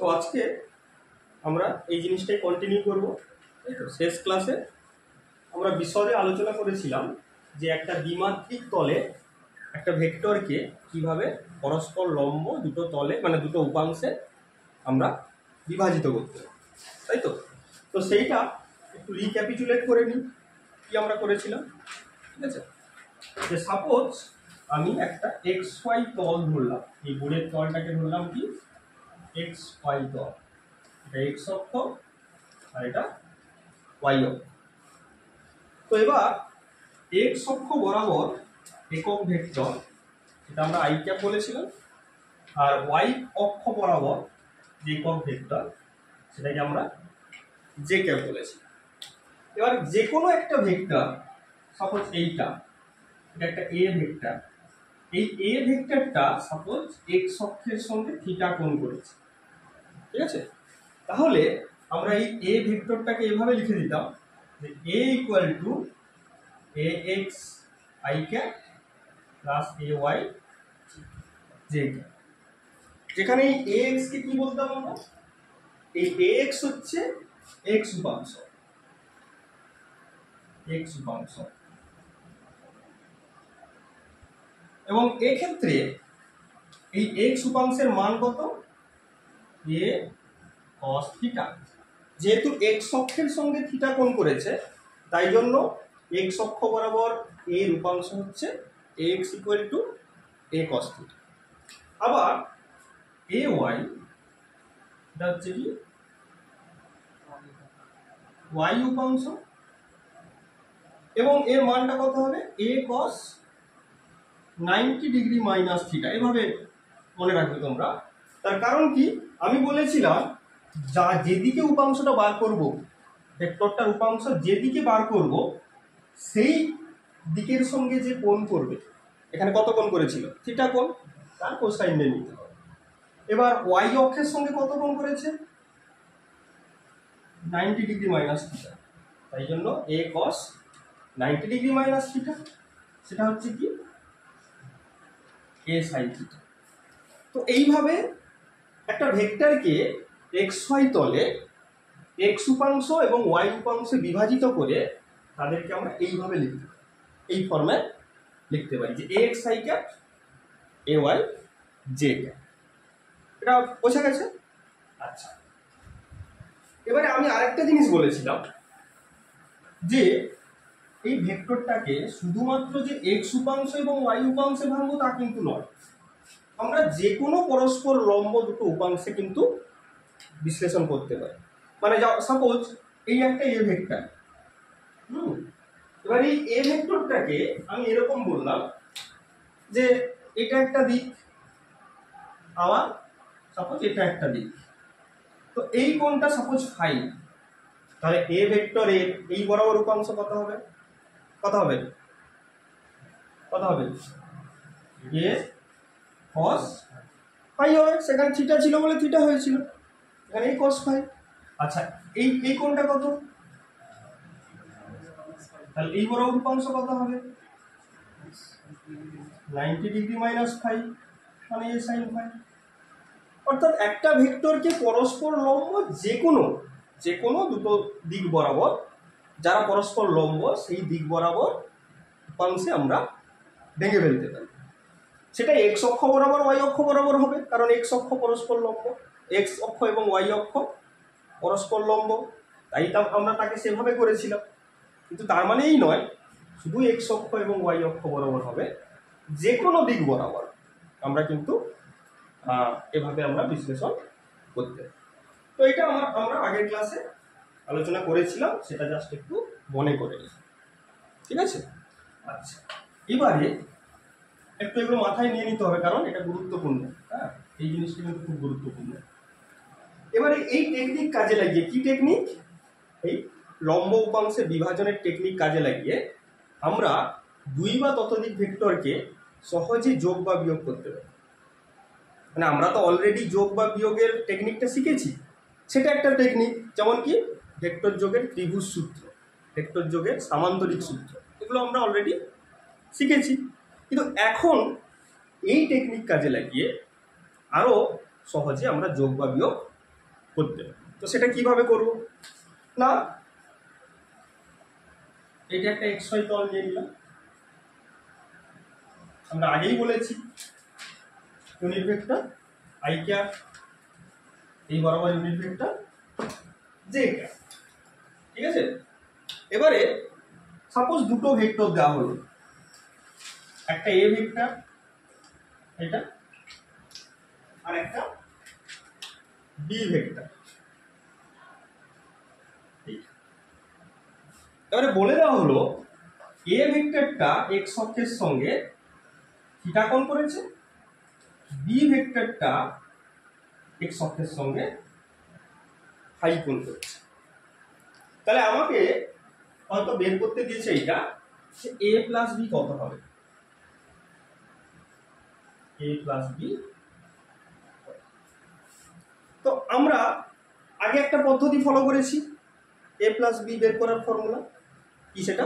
তো আজকে আমরা এই জিনিসটাই কন্টিনিউ করব। শেষ ক্লাসে আমরা বিশদে আলোচনা করেছিলাম যে একটা দ্বিমাত্রিক তলে একটা ভেক্টরকে কিভাবে পরস্পর লম্ব দুটো তলে মানে দুটো উপাংশে আমরা বিভাজিত করতে, তাই তো? তো সেইটা একটু রিক্যাপিচুলেট করে নিই কি আমরা করেছিলাম। ঠিক আছে, যে সাপোজ আমি একটা এক্স ওয়াই তল ধরলাম, এই বোর্ডের তলটাকে ধরলাম কি এক্স ওয়াই তল, এটা এক্স অক্ষ আর এটা ওয়াই অক্ষ। তো এবার এক্স অক্ষ বরাবর একক ভেক্টর, এটা আমরা আই ক্যাপ বলেছিলাম, আর ওয়াই অক্ষ বরাবর যে একক ভেক্টর সেটাকে আমরা জে ক্যাপ বলেছি। এবার যে কোনো একটা ভেক্টর, সাপোজ এইটা, এটা একটা এ ভেক্টর, এই এ ভেক্টরটা সাপোজ এক্স অক্ষের সঙ্গে থিটা কোণ করেছে। ঠিক আছে, তাহলে আমরা এই এ ভেক্টরটাকে এভাবে লিখে দিতাম যে A equal to A x i cap plus A y j cap, যেখানে এই এ এক্স কে কি বলতাম আমরা, এই এ এক্স হচ্ছে এক্স উপাংশ, এক্স উপাংশ, এবং এক্ষেত্রে এই এক্স উপাংশের মান কত, এ cos থিটা। যেহেতু এক্স অক্ষের সঙ্গে থিটা কোণ করেছে তাই জন্য এক্স অক্ষ বরাবর এর উপাংশ হচ্ছে x equal to A cos theta. আবার এ ওয়াই এটা হচ্ছে কি ওয়াই উপাংশ, এবং এর মানটা কত হবে এ cos 90 ডিগ্রি মাইনাস থিটা। এভাবে মনে রাখবে তোমরা। তার কারণ কি, আমি বলেছিলাম যা যেদিকে উপাংশটা বার করব, ভেক্টরটার উপাংশ যেদিকে বার করব সেই দিকের সঙ্গে যে কোণ করবে, এখানে কত কোণ করেছিল থিটা কোণ, তার কোসাইন নিয়ে নিতে হবে। এবার ওয়াই অক্ষের সঙ্গে কত কোণ করেছে 90 ডিগ্রি মাইনাস থিটা, তাই জন্য এ cos 90 ডিগ্রি মাইনাস থিটা, সেটা হচ্ছে কি এ সাইন থিটা। তো এইভাবে একটা ভেক্টরকে এক্স ওয়াই তলে এক্স উপাংশ এবং ওয়াই উপাংশে বিভাজিত করে তাদেরকে আমরা এইভাবে লিখতে পারি, এই ফর্মে লিখতে পারি যে A x i cap A y j cap. এটা বোঝা গেছে? আচ্ছা, এবারে আমি আরেকটা জিনিস বলেছিলাম যে এই ভেক্টরটাকে শুধুমাত্র যে এক্স উপাংশ এবং ওয়াই উপাংশে ভাঙবো তা কিন্তু নয়, আমরা যে কোনো পরস্পর লম্ব দুটো উপাংশে কিন্তু বিশ্লেষণ করতে পারি। মানে সাপোজ এই একটা এ ভেক্টর, এবার এই এ ভেক্টরটাকে আমি এরকম বললাম যে এটা একটা দিক, আবার সাপোজ এটা একটা দিক, তো এই কোণটা সাপোজ ফাই, তাহলে এ ভেক্টরের এই বরাবর উপাংশ কত হবে, কত হবে, কত হবে এ cos ফাই হবে। সেখানে থিটা ছিল বলে থিটা হয়েছিল, এখানে এই cos ফাই। আচ্ছা, এই কোণটা কত, তাহলে এই বরাবর উপাংশ কত হবে 90 ডিগ্রি মাইনাস ফাই, মানে এ সাইন ফাই। অর্থাৎ একটা ভেক্টরকে পরস্পর লম্ব যে কোনো দুটো দিক বরাবর, যারা পরস্পর লম্ব সেই দিক বরাবর উপাংশে আমরা ভেঙে ফেলতে পারি। সেটা এক্স অক্ষ বরাবর ওয়াই অক্ষ বরাবর হবে, কারণ এক্স অক্ষ পরস্পর লম্ব, এক্স অক্ষ এবং ওয়াই অক্ষ পরস্পর লম্ব, তাই আমরা তাকে সেভাবে করেছিলাম। কিন্তু তার মানে এই নয় শুধু এক্স অক্ষ এবং ওয়াই অক্ষ বরাবর হবে, যে কোনো দিক বরাবর আমরা কিন্তু এভাবে আমরা বিশ্লেষণ করতে। তো এটা আমরা আগের ক্লাসে আলোচনা করেছিলাম, সেটা জাস্ট একটু মনে করে নিই। ঠিক আছে, আচ্ছা, এবারে একটু এগুলো মাথায় নিয়ে নিতে হবে কারণ এটা গুরুত্বপূর্ণ। হ্যাঁ, এই জিনিসটা কিন্তু খুব গুরুত্বপূর্ণ। এবারে এই টেকনিক কাজে লাগিয়ে, কি টেকনিক, এই লম্ব উপাংশে বিভাজনের টেকনিক কাজে লাগিয়ে আমরা দুই বা ততোধিক ভেক্টরকে সহজে যোগ বা বিয়োগ করতে পারি। মানে আমরা তো অলরেডি যোগ বা বিয়োগের টেকনিকটা শিখেছি, সেটা একটা টেকনিক। যেমন কি ভেক্টর যোগের ত্রিভুজ সূত্র, ভেক্টর যোগের সামান্তরিক সূত্র, এগুলো আমরা অলরেডি শিখেছি। কিন্তু এখন এই টেকনিক কাজে লাগিয়ে আরও সহজে আমরা যোগ বা বিয়োগ করতে। তো সেটা কিভাবে করব না, এটা একটা xy তল নিয়ে নিলাম। আমরা আগেই বলেছি ইউনিট ভেক্টর i ক্যাপ, এই বরাবর ইউনিট ভেক্টর j ক্যাপ। ঠিক আছে, এবারে সাপোজ দুটো ভেক্টর দেওয়া হলো, একটা a ভেক্টর এটা, আর একটা b ভেক্টর। এবারে বলে দেওয়া হলো a ভেক্টরটা x অক্ষের সঙ্গে থিটা কোণ করেছে, b ভেক্টরটা x অক্ষের সঙ্গে ফাই কোণ করেছে। তাহলে আমাকে হয়তো বের করতে দিয়েছে এইটা যে a প্লাস b কত হবে, a প্লাস b। তো আমরা আগে একটা পদ্ধতি ফলো করেছি a প্লাস b বের করার ফর্মুলা কি, সেটা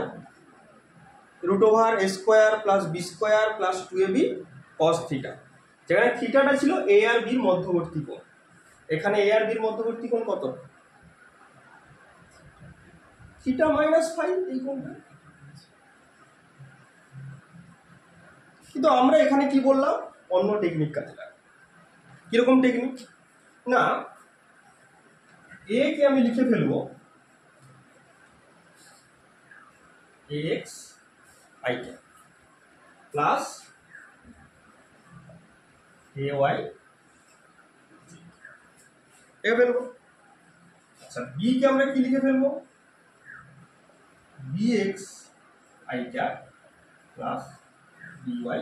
√a square plus b square plus 2ab cos theta, যেখানে থিটাটা ছিল a আর b এর মধ্যবর্তী কোণ। এখানে a আর b এর মধ্যবর্তী কোণ কত, থিটা মাইনাস ফাই, এই কোণটা। কিন্তু আমরা এখানে কি বললাম, অন্য টেকনিক কাজে লাগাবো। কিরকম টেকনিক না, a কে আমি লিখে ফেলবো ax i প্লাস ay এ ফেলবো। আচ্ছা, b কে আমরা কি লিখে ফেলবো, bx i প্লাস by।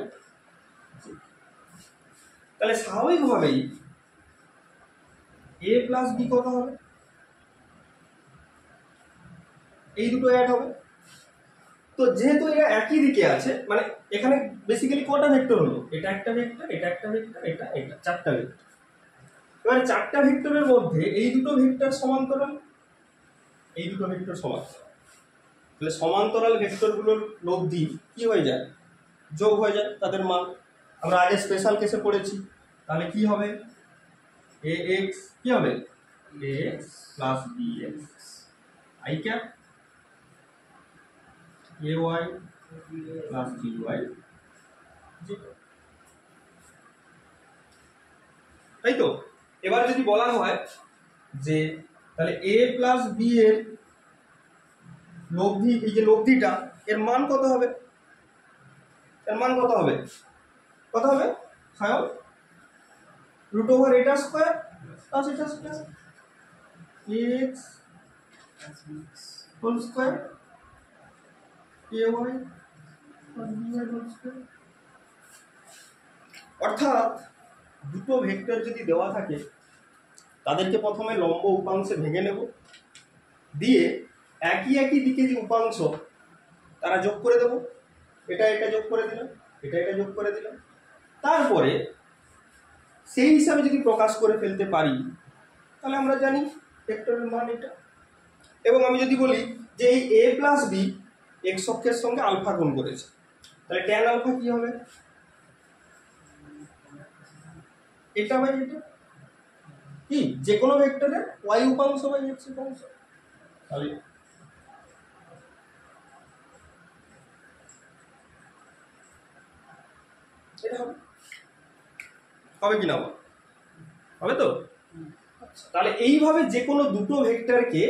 তাহলে স্বাভাবিকভাবেই a প্লাস b কত হবে, এই দুটো অ্যাড হবে। তো যেহেতু এরা একই দিকে আছে, মানে এখানে বেসিক্যালি কটা ভেক্টর হলো, এটা একটা ভেক্টর, এটা একটা ভেক্টর, এটা এটা, চারটা ভেক্টর। এবার চারটা ভেক্টরের মধ্যে এই দুটো ভেক্টর সমান্তরাল, এই দুটো ভেক্টর সমান্তরাল। তাহলে সমান্তরাল ভেক্টরগুলোর লব্ধি কি হয়ে যায়, যোগ হয়ে যায় তাদের মান। আমরা আগে স্পেশাল কেসে পড়েছি, তাহলে কি হবে, ax কি হবে, ax plus bx i cap, ay plus by, তাই তো। এবার যদি বলা হয় যে তাহলে a প্লাস b এর লব্ধি, এই যে লব্ধিটা, এর মান কত হবে, এর মান কত হবে, কত হবে, সায়ন √a এটা স্কয়ার প্লাস এটা square ax whole square ay plus by whole square. অর্থাৎ দুটো ভেক্টর যদি দেওয়া থাকে, তাদেরকে প্রথমে লম্ব উপাংশে ভেঙে নেব, দিয়ে একই একই দিকে যে উপাংশ তারা যোগ করে দেব, এটা এটা যোগ করে দিলাম, এটা এটা যোগ করে দিলাম। তারপরে সেই হিসাবে যদি প্রকাশ করে ফেলতে পারি, তাহলে আমরা জানি ভেক্টরের মান এটা। এবং আমি যদি বলি যে এই a প্লাস b x অক্ষের সঙ্গে আলফা কোণ করেছে, তাহলে ট্যান আলফা কি হবে, এটা বাই এটা, কি যে কোনো ভেক্টরের y উপাংশ বাই x উপাংশ। তাহলে এটা হবে, হবে কি না হবে তো। তাহলে এইভাবে যে কোনো দুটো ভেক্টরকে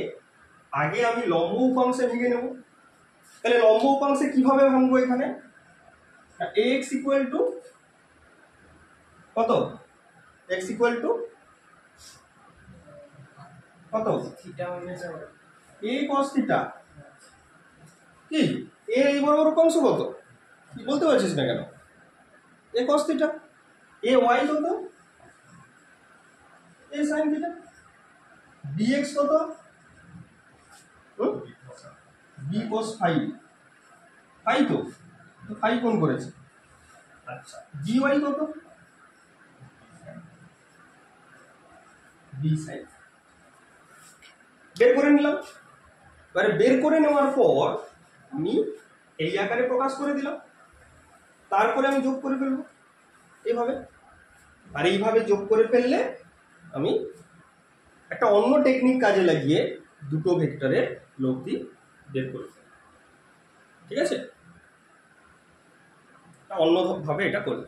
আগে আমি লম্ব উপাংশে ভেঙে নেব। তাহলে লম্ব উপাংশে কিভাবে ভাঙবো, এখানে ax ইকুয়াল টু কত, x ইকুয়াল টু কত, theta minus a cos theta, কি a এই বরাবর উপাংশ কত, কি বলতে পারছিস না কেন, a cos theta, a y কত, a sin থিটা, dx কত, b cos ফাই, ফাই তো ফাই কোণ করেছে। আচ্ছা, dy কত, b sin, বের করে নিলাম। এবারে বের করে নেওয়ার পর আমি এই আকারে প্রকাশ করে দিলাম, তারপরে আমি যোগ করে ফেলবো এইভাবে। আর এইভাবে যোগ করে ফেললে আমি একটা একটা অন্য টেকনিক কাজে লাগিয়ে দুটো ভেক্টরের লব্ধি বের করব। ঠিক আছে, অন্যভাবে এটা করব।